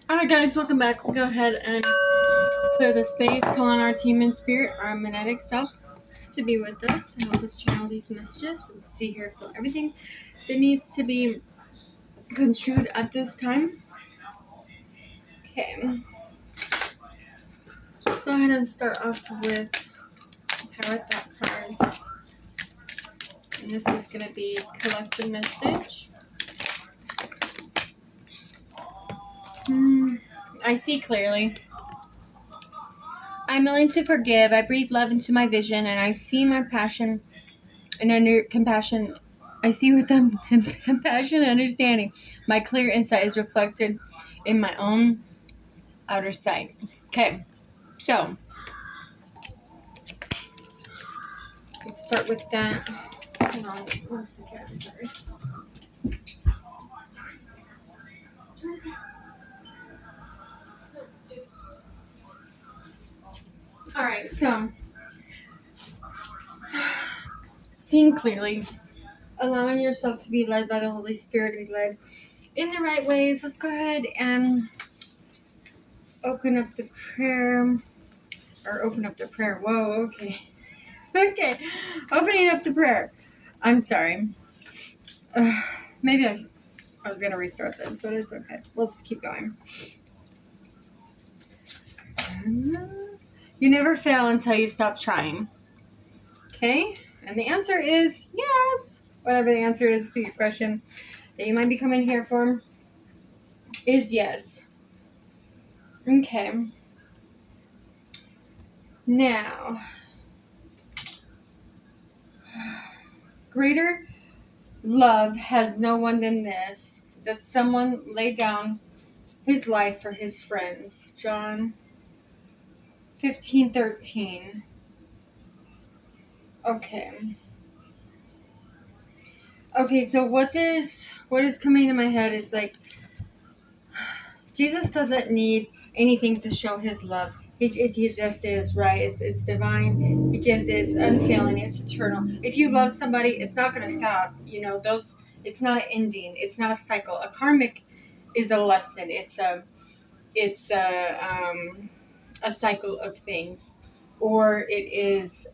Alright guys, welcome back. We'll go ahead and clear the space, call on our team in spirit, our magnetic self, to be with us, to help us channel these messages, and see, hear, feel everything that needs to be construed at this time. Okay. Go ahead and start off with Power Thought cards. And this is going to be collective message. I see clearly. I'm willing to forgive. I breathe love into my vision, and I see my passion and under compassion. I see with them compassion and understanding. My clear insight is reflected in my own outer sight. Okay, so let's start with that. Hold on 1 second. I'm sorry. All right, so seeing clearly, allowing yourself to be led by the Holy Spirit, to be led in the right ways. Let's go ahead and open up the prayer. Whoa, okay. Okay. Opening up the prayer. I'm sorry. Maybe I was going to restart this, but it's okay. We'll just keep going. You never fail until you stop trying. Okay? And the answer is yes. Whatever the answer is to your question that you might be coming here for is yes. Okay. Now, greater love has no one than this, that someone laid down his life for his friends. John 15:13. Okay. Okay, so what is coming to my head is like, Jesus doesn't need anything to show his love. He just is, right? It's divine. He gives it. It's unfailing. It's eternal. If you love somebody, it's not going to stop. It's not an ending. It's not a cycle. A karmic is a lesson. It's a cycle of things, or it is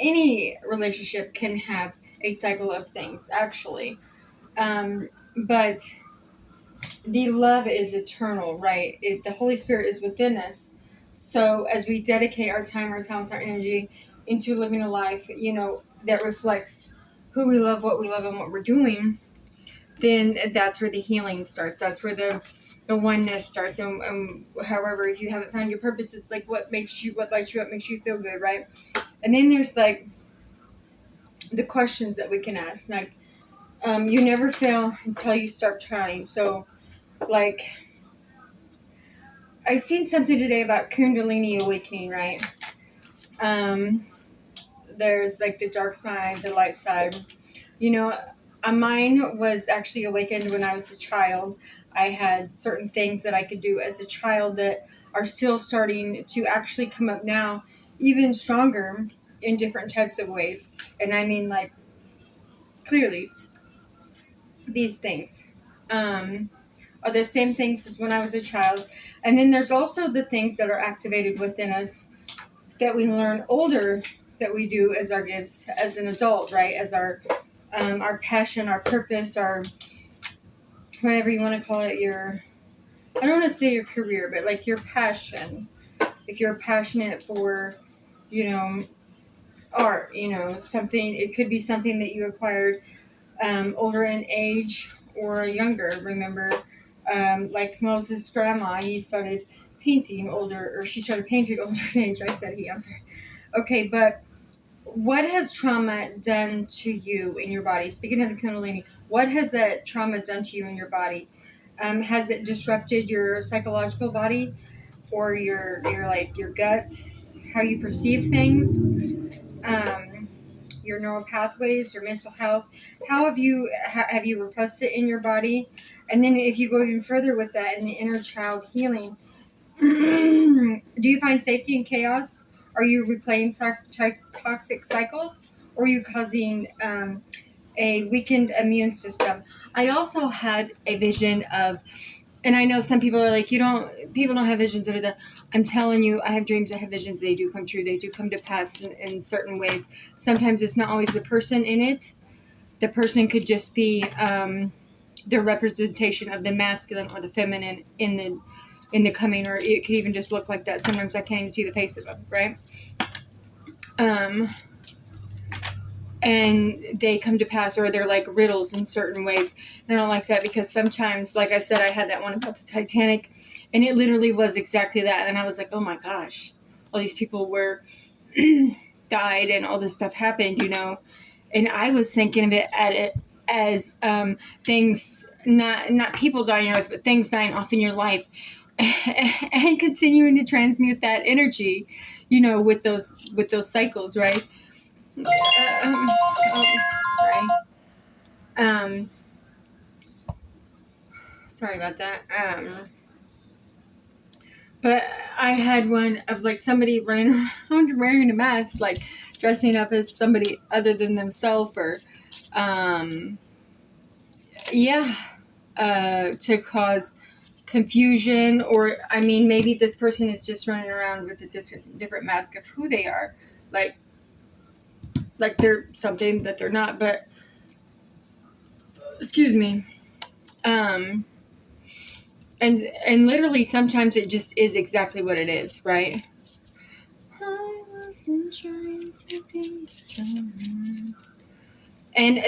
any relationship can have a cycle of things, actually. But the love is eternal, right? The Holy Spirit is within us. So as we dedicate our time, our talents, our energy into living a life, that reflects who we love, what we love, and what we're doing, then that's where the healing starts. That's where the oneness starts. And however, if you haven't found your purpose, it's like what lights you up, makes you feel good, right? And then there's like the questions that we can ask, like you never fail until you start trying. So like, I seen something today about Kundalini awakening, right? There's like the dark side, the light side. Mine was actually awakened when I was a child. I had certain things that I could do as a child that are still starting to actually come up now, even stronger in different types of ways. And I mean, like, clearly, these things are the same things as when I was a child. And then there's also the things that are activated within us that we learn older that we do as our gifts as an adult, right? As our passion, our purpose, our whatever you want to call it, I don't want to say your career, but like your passion. If you're passionate for, art, something, it could be something that you acquired older in age or younger. Remember, like Moses' grandma, he started painting older, or she started painting older in age. I said he, I'm sorry. Okay, but what has trauma done to you in your body? Speaking of the Kundalini, what has that trauma done to you in your body? Has it disrupted your psychological body, or your gut, how you perceive things, your neural pathways, your mental health? How have you repressed it in your body? And then if you go even further with that in the inner child healing, do you find safety in chaos? Are you replaying toxic cycles? Or are you causing a weakened immune system. I also had a vision of, and I know some people are like, people don't have visions. I'm telling you, I have dreams, I have visions, they do come true, they do come to pass in certain ways. Sometimes it's not always the person in it. The person could just be the representation of the masculine or the feminine in the coming, or it could even just look like that. Sometimes I can't even see the face of them, right? And they come to pass, or they're like riddles in certain ways. And I don't like that, because sometimes, like I said, I had that one about the Titanic, and it literally was exactly that. And I was like, oh my gosh, all these people were died and all this stuff happened, and I was thinking of it as things, not people dying in your life, but things dying off in your life, and continuing to transmute that energy, with those cycles, right? Sorry. Sorry about that. But I had one of like somebody running around wearing a mask, like dressing up as somebody other than themselves, or, to cause confusion, or, I mean, maybe this person is just running around with a different mask of who they are, like they're something that they're not, but, excuse me, and literally sometimes it just is exactly what it is, right? I wasn't trying to be someone. And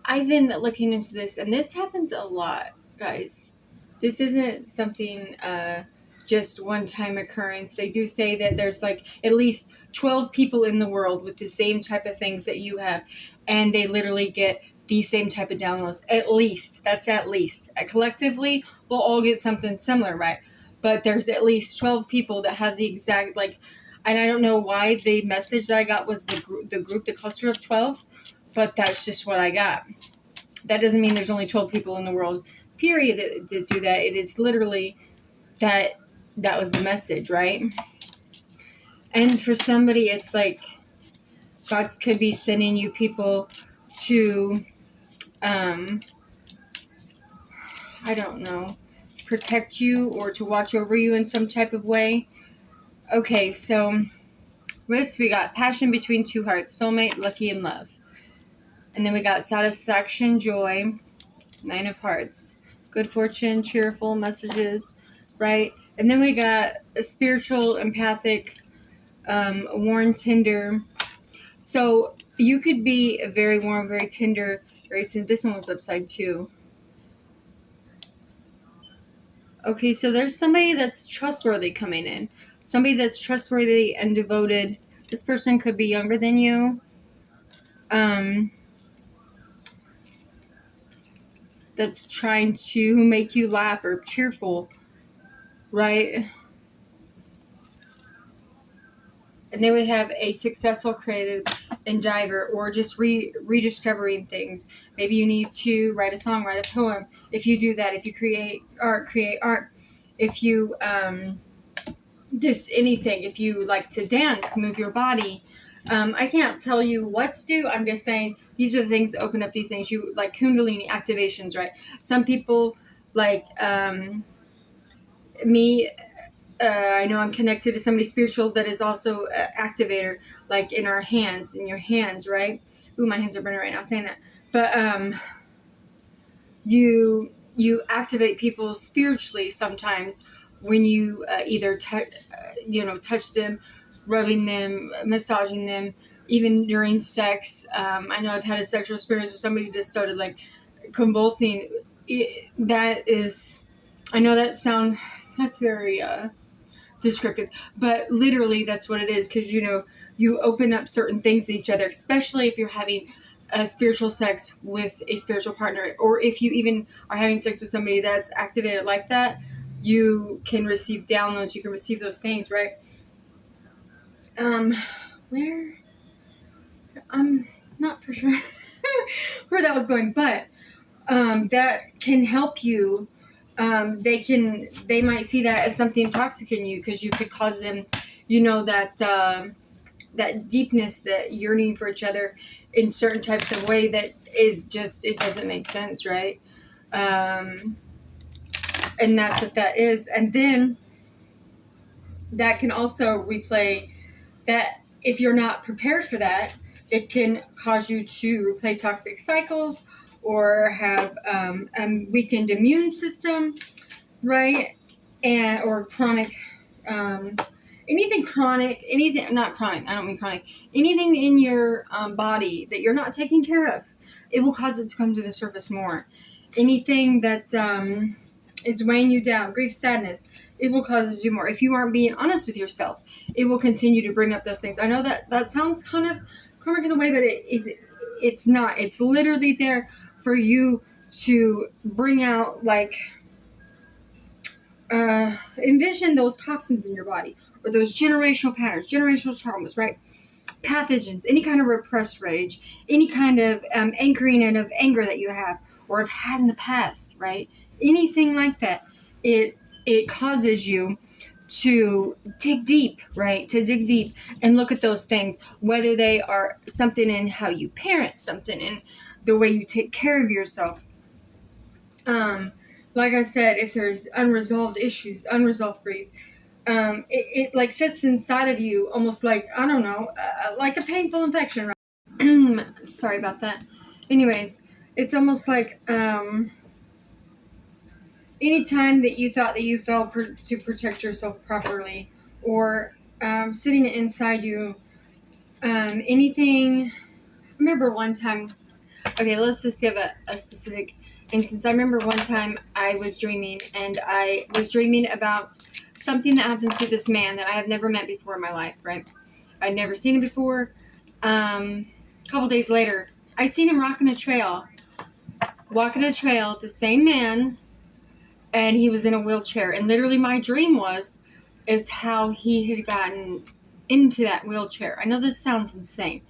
I've been looking into this, and this happens a lot, guys. This isn't something just one-time occurrence. They do say that there's like at least 12 people in the world with the same type of things that you have, and they literally get the same type of downloads. At least. That's at least. Collectively, we'll all get something similar, right? But there's at least 12 people that have the exact, like, and I don't know why the message that I got was the group, the cluster of 12, but that's just what I got. That doesn't mean there's only 12 people in the world, period, that do that. It is literally that was the message, right? And for somebody, it's like God could be sending you people to, I don't know, protect you or to watch over you in some type of way. Okay, so this, we got passion between two hearts, soulmate, lucky, and love. And then we got satisfaction, joy, 9 of hearts, good fortune, cheerful messages, right? And then we got a spiritual, empathic, warm, tender. So you could be a very warm, very tender, right? So this one was upside too. Okay, so there's somebody that's trustworthy coming in. Somebody that's trustworthy and devoted. This person could be younger than you. That's trying to make you laugh or cheerful, right? And they would have a successful creative endeavor, or just rediscovering things. Maybe you need to write a song, write a poem. If you do that, if you create art. If you, just anything. If you like to dance, move your body. I can't tell you what to do. I'm just saying these are the things that open up these things. You like Kundalini activations, right? Some people like me. I know I'm connected to somebody spiritual that is also an activator, like in your hands, right? Ooh, my hands are burning right now saying that. But you activate people spiritually sometimes when you either touch them, rubbing them, massaging them, even during sex. I know I've had a sexual experience where somebody just started like convulsing. That is, I know that's very descriptive, but literally that's what it is, because you open up certain things to each other, especially if you're having a spiritual sex with a spiritual partner, or if you even are having sex with somebody that's activated like that. You can receive downloads, you can receive those things, right? Where, I'm not for sure where that was going, but that can help you. They might see that as something toxic in you, because you could cause them, that that deepness, that yearning for each other in certain types of way that is just, it doesn't make sense, right? And that's what that is. And then that can also replay that. If you're not prepared for that, it can cause you to replay toxic cycles or have a weakened immune system, right? And or chronic, anything chronic, anything not chronic. I don't mean chronic. Anything in your body that you're not taking care of, it will cause it to come to the surface more. Anything that is weighing you down, grief, sadness, it will cause it to do more. If you aren't being honest with yourself, it will continue to bring up those things. I know that sounds kind of karmic in a way, but it's not. It's literally there for you to bring out, like, envision those toxins in your body, or those generational patterns, generational traumas, right? Pathogens, any kind of repressed rage, any kind of anchoring and of anger that you have or have had in the past, right? Anything like that, it causes you to dig deep, right? To dig deep and look at those things, whether they are something in how you parent, something in the way you take care of yourself. Like I said, if there's unresolved issues, unresolved grief, it like sits inside of you, almost like, I don't know, like a painful infection, right? Sorry about that. Anyways, it's almost like anytime that you thought that you failed to protect yourself properly, or sitting inside you, anything. I remember one time, okay, let's just give a specific instance. I remember one time I was dreaming, and I was dreaming about something that happened to this man that I have never met before in my life, right? I'd never seen him before. A couple days later, I seen him walking a trail, the same man, and he was in a wheelchair. And literally my dream is how he had gotten into that wheelchair. I know this sounds insane,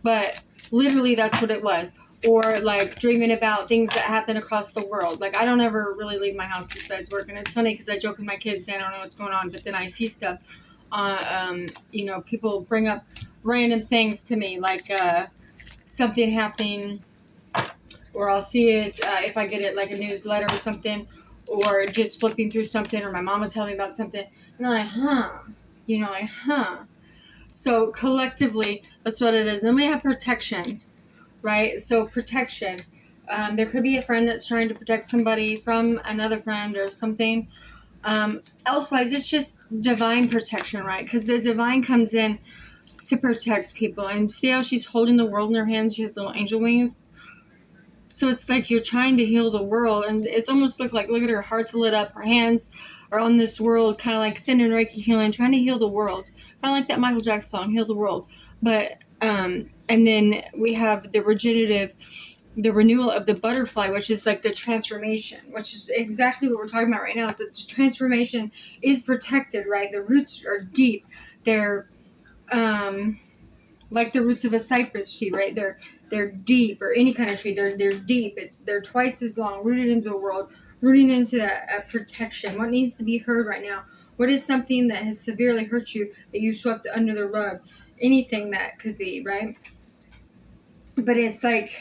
but literally that's what it was. Or like dreaming about things that happen across the world. Like, I don't ever really leave my house besides work. And it's funny because I joke with my kids saying I don't know what's going on, but then I see stuff. People bring up random things to me, like something happening, or I'll see it if I get it like a newsletter or something, or just flipping through something, or my mom will tell me about something, and I'm like, So collectively, that's what it is. Then we have protection, right? So protection. There could be a friend that's trying to protect somebody from another friend or something. Elsewise, it's just divine protection, right? Because the divine comes in to protect people. And see how she's holding the world in her hands? She has little angel wings. So it's like you're trying to heal the world. And it's almost look at her heart's lit up. Her hands are on this world, kind of like sending Reiki healing, trying to heal the world. Kind of like that Michael Jackson song, Heal the World. But, and then we have the renewal of the butterfly, which is like the transformation, which is exactly what we're talking about right now. The transformation is protected, right? The roots are deep. They're like the roots of a cypress tree, right? They're deep, or any kind of tree. They're deep. They're twice as long, rooted into the world, rooting into that protection. What needs to be heard right now? What is something that has severely hurt you that you swept under the rug? Anything that could be, right? But it's like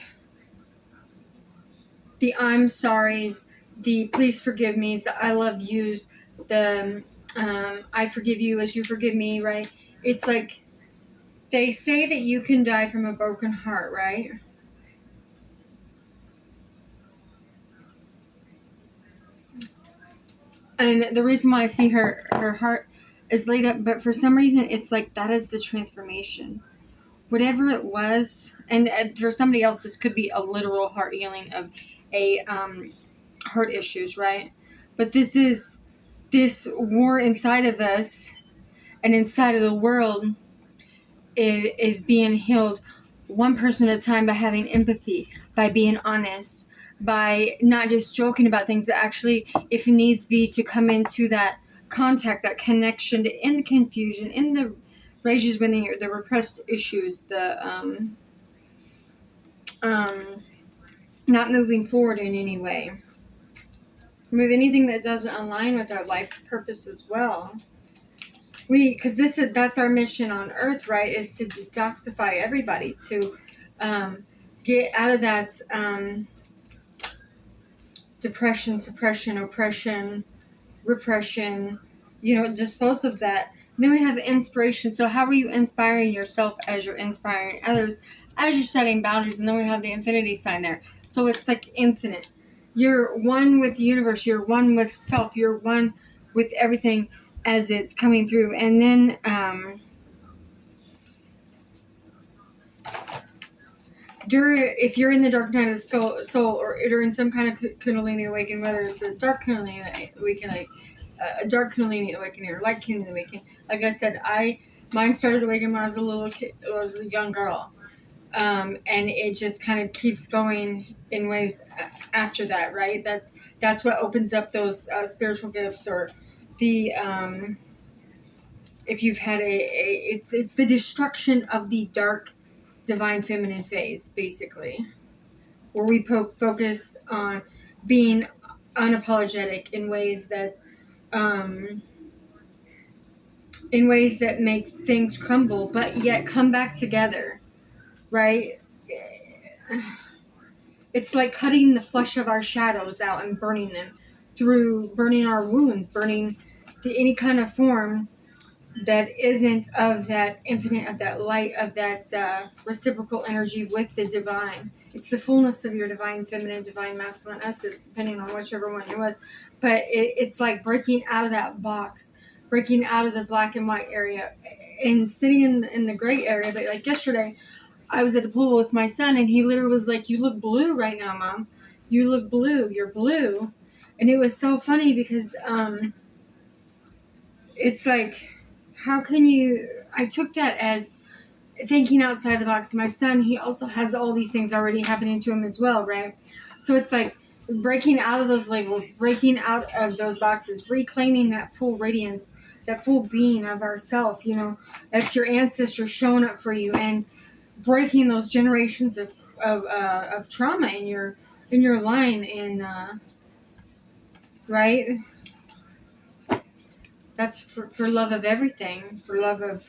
the I'm sorry's, the please forgive me's, the I love you's, the I forgive you as you forgive me, right? It's like they say that you can die from a broken heart, right? And the reason why I see her heart is laid up, but for some reason it's like that is the transformation. Whatever it was, and for somebody else this could be a literal heart healing of a heart issues, right? But this war inside of us and inside of the world is being healed one person at a time, by having empathy, by being honest, by not just joking about things, but actually, if it needs be, to come into that contact, that connection, to end the confusion, in the rages within the repressed issues, the not moving forward in any way. Remove anything that doesn't align with our life's purpose as well. because that's our mission on Earth, right? Is to detoxify everybody, to get out of that depression, suppression, oppression, repression, dispose of that. And then we have inspiration. So how are you inspiring yourself as you're inspiring others, as you're setting boundaries? And then we have the infinity sign there. So it's like infinite. You're one with the universe. You're one with self. You're one with everything as it's coming through. And then if you're in the dark night of the soul, or during some kind of Kundalini awakening, whether it's a dark Kundalini awakening, a dark Kundalini awakening, or light Kundalini awakening, like I said, mine started awakening when I was a little kid, I was a young girl, and it just kind of keeps going in waves after that, right? That's what opens up those spiritual gifts, or the if you've had it's the destruction of the dark divine feminine phase, basically, where we focus on being unapologetic in ways that make things crumble, but yet come back together, right? It's like cutting the flesh of our shadows out and burning them, through burning our wounds, burning any kind of form that isn't of that infinite, of that light, of that reciprocal energy with the divine. It's the fullness of your divine feminine, divine masculine essence, depending on whichever one it was. But it's like breaking out of that box, breaking out of the black and white area, and sitting in the gray area. But like yesterday, I was at the pool with my son, and he literally was like, "You look blue right now, Mom. You look blue. You're blue." And it was so funny because it's like, how can you... I took that as thinking outside the box. My son, he also has all these things already happening to him as well, right? So it's like breaking out of those labels, breaking out of those boxes, reclaiming that full radiance, that full being of ourself, that's your ancestors showing up for you, and breaking those generations of trauma in your line, and right? That's for love of everything, for love of,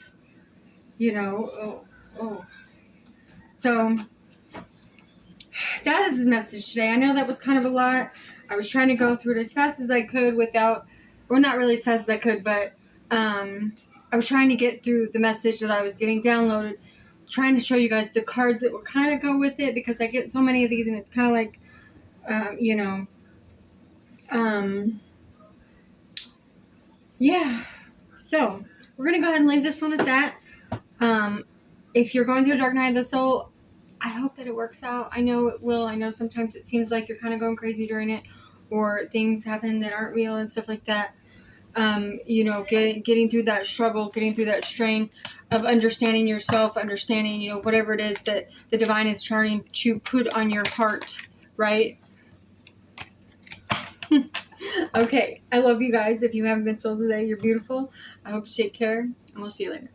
So that is the message today. I know that was kind of a lot. I was trying to go through it as fast as I could without, or not really as fast as I could, but I was trying to get through the message that I was getting downloaded, trying to show you guys the cards that will kind of go with it, because I get so many of these, and it's kind of like, yeah. So we're going to go ahead and leave this one at that. If you're going through a dark night of the soul, I hope that it works out. I know it will. I know sometimes it seems like you're kind of going crazy during it, or things happen that aren't real and stuff like that. Getting through that struggle, getting through that strain of understanding yourself, understanding, whatever it is that the divine is trying to put on your heart, right? Okay. I love you guys. If you haven't been told today, you're beautiful. I hope you take care, and we'll see you later.